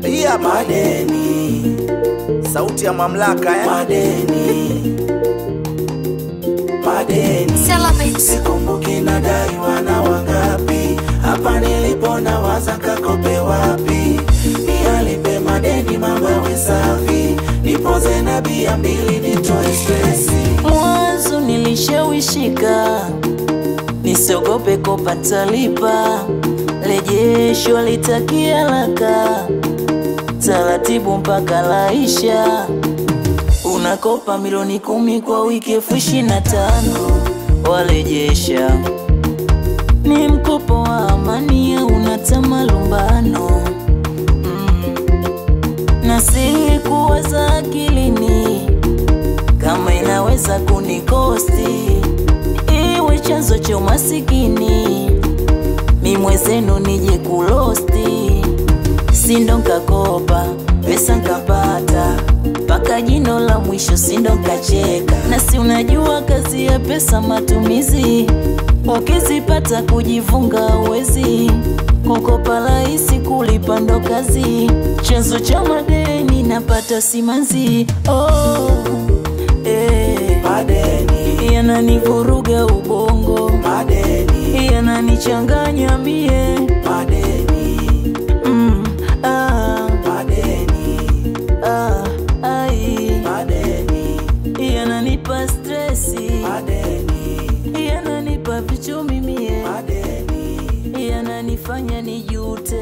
Pia madeni, sauti ya mamlaka madeni. Sikumbuki nadaiwa na wangapi, hapa nilipo nawaza kakope wapi. Nialipe madeni mambo yawe safi, nipoze na bia mbili nitoe stresi. Mwanzo nilishawishika, nisiogope kopa talipa. Rejesho litakia laka, taratibu mpaka laisha. Unakopa milioni 10 kwa wiki 25, warejesha. Ni mkopo wa amani ya unatama lumbano. Na sikuwaza akilini kama inaweza kunikosti, iwe chanzo cha umasikini, mimwezenu nije kulosti. Sindo nkakopa, pesa nkapata, paka jino la mwisho sindo nkacheka. Na si unajua kazi ya pesa matumizi, ukizipata kujivunga uwezi. Kukopa rahisi, kulipa ndo kazi. Chanzo cha madeni napata simanzi. Madeni yananivuruga ubongo, madeni yananichanganya mie. Madeni madeni yananipa stressi. Madeni yananipa vichumi mie. Madeni yananifanya nijute.